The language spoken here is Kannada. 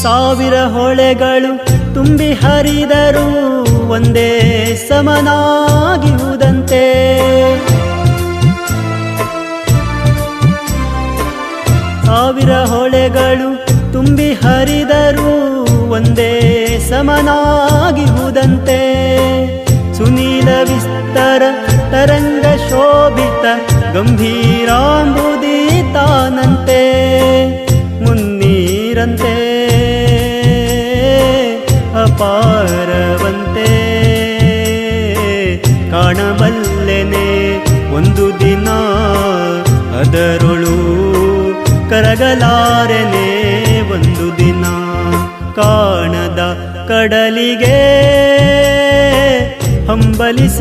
ಸಾವಿರ ಹೊಳೆಗಳು ತುಂಬಿ ಹರಿದರೂ ಒಂದೇ ಸಮನಾಗಿರುವುದಂತೆ. ಸಾವಿರ ಹೊಳೆಗಳು ತುಂಬಿ ಹರಿದರೂ ಒಂದೇ ಸಮನಾಗಿರುವುದಂತೆ. ಸುನೀಲ ವಿಸ್ತರ ತರಂಗ ಶೋಭಿತ ಗಂಭೀರಾಂಬುದಿತಾನಂತೆ. ಮುನ್ನೀರಂತೆ ಅಪಾರವಂತೆ ಕಾಣಬಲ್ಲೆನೆ ಒಂದು ದಿನ, ಅದರೊಳು ಕರಗಲಾರೆನೆ ಒಂದು ದಿನ. ಕಾಣದ ಕಡಲಿಗೆ ಹಂಬಲಿಸಿ